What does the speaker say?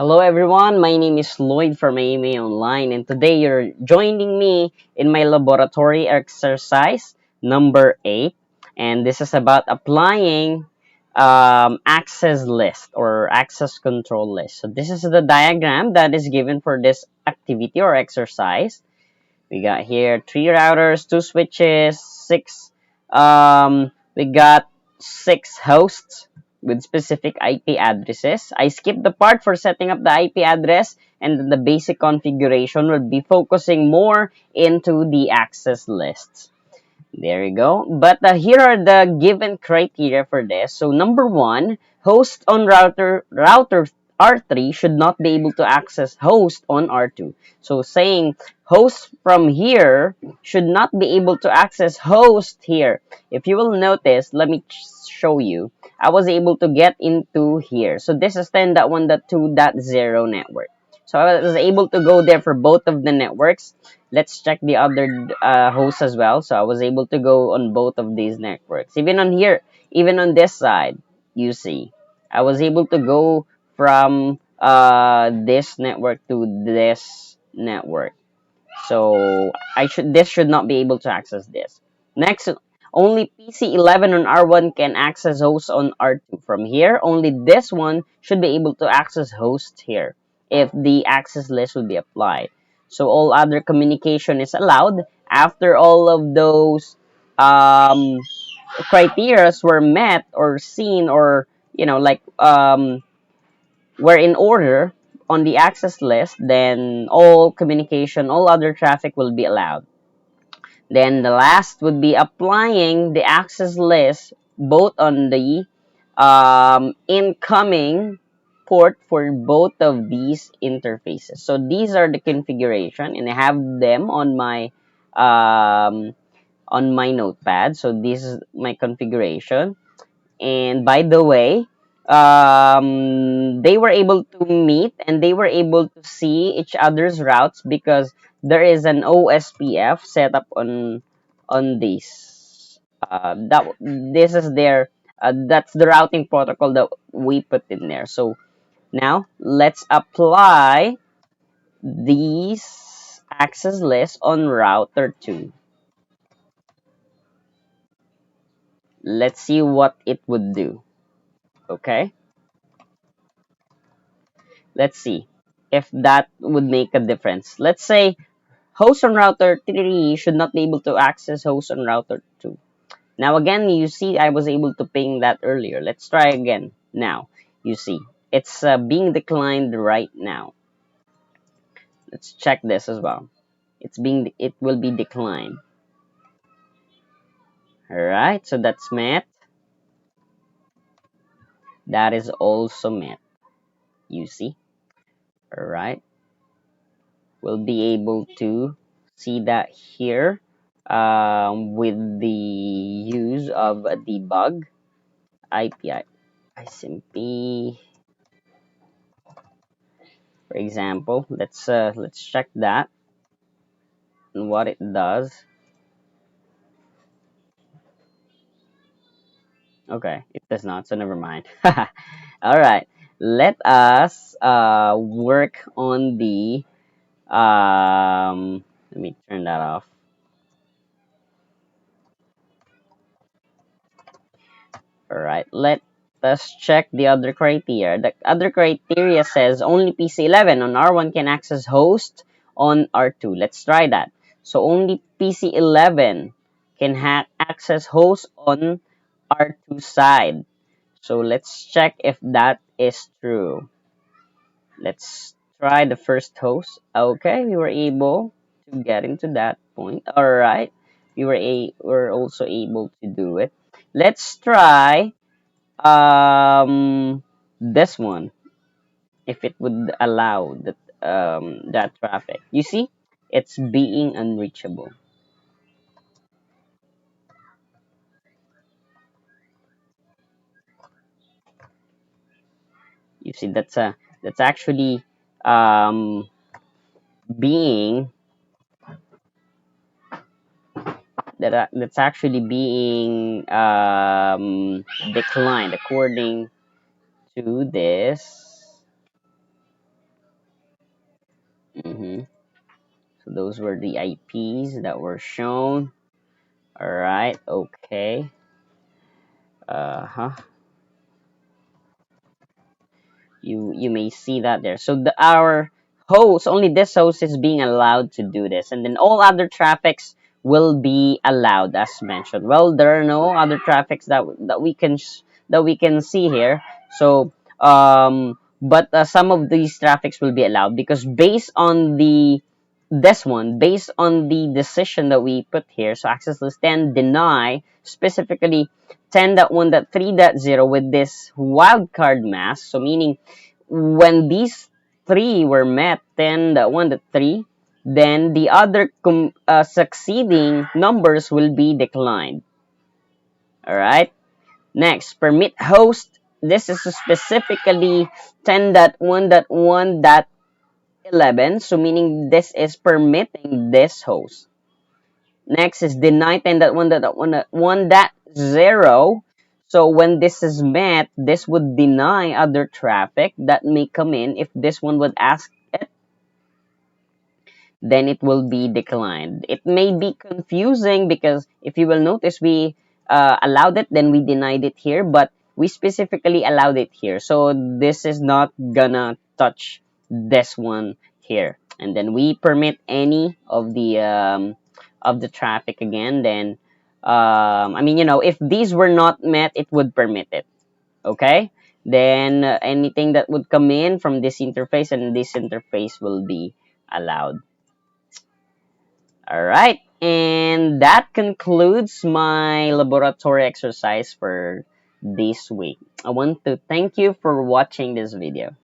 Hello everyone, my name is Lloyd from AMA Online, and today you're joining me in my laboratory exercise number 8, and this is about applying access list or access control list. So this is the diagram that is given for this activity or exercise. We got here 3 routers, 2 switches, we got 6 hosts with specific IP addresses. I skipped the part for setting up the IP address, and the basic configuration will be focusing more into the access lists. There you go. But here are the given criteria for this. So number one, host on router R3 should not be able to access host on R2. So saying host from here should not be able to access host here. If you will notice, let me show you. I was able to get into here. So this is 10.1.2.0 network. So I was able to go there for both of the networks. Let's check the other hosts as well. So I was able to go on both of these networks. Even on here, even on this side, you see, I was able to go from this network to this network. So this should not be able to access this. Next, only PC11 on R1 can access host on R2. From here, only this one should be able to access host here if the access list will be applied. So all other communication is allowed after all of those criteria were met or seen, or were in order on the access list. Then all communication, all other traffic will be allowed. Then the last would be applying the access list both on the incoming port for both of these interfaces. So these are the configuration, and I have them um, on my notepad. So this is my configuration. And by the way, they were able to meet and they were able to see each other's routes because there is an OSPF set up on this. This is their that's the routing protocol that we put in there. So now let's apply these access lists on router 2. Let's see what it would do. Okay, let's see if that would make a difference. Let's say host on router 3 should not be able to access host on router 2. Now again, you see I was able to ping that earlier. Let's try again. Now, you see, it's being declined right now. Let's check this as well. It will be declined. Alright, so that's met. That is also met. You see? Alright. We'll be able to see that here with the use of a debug IPI SMP. For example, let's check that and what it does. Okay, it does not, so never mind. All right, let us work on the let me turn that off. All right, let us check the other criteria. The other criteria says only PC11 on R1 can access host on R2. Let's try that. So only PC11 can access host on R2 side. So let's check if that is true. Let's try the first host. Okay, we were able to get into that point. All right, we're also able to do it. Let's try this one, if it would allow that traffic. You see, it's being unreachable. You see, that's actually um being that's actually being declined according to this Mm-hmm. So those were the IPs that were shown. All right. Okay. Huh. You may see that there. So our host, only this host is being allowed to do this, and then all other traffics will be allowed as mentioned. Well, there are no other traffics that we can see here. So but some of these traffics will be allowed because based on the decision that we put here, so access list 10 deny specifically 10.1.3.0 with this wildcard mask, so meaning when these three were met, 10.1.3, then the other succeeding numbers will be declined. All right. Next, permit host. This is specifically 10.1.1.11, so meaning this is permitting this host. Next is deny 10.1.1.0. So when this is met, this would deny other traffic that may come in. If this one would ask it, then it will be declined. It may be confusing because if you will notice, we allowed it, then we denied it here, but we specifically allowed it here. So this is not gonna touch this one here. And then we permit any of the traffic again. Then I mean, if these were not met, it would permit it. Okay. Then anything that would come in from this interface and this interface will be allowed. All right. And that concludes my laboratory exercise for this week. I want to thank you for watching this video.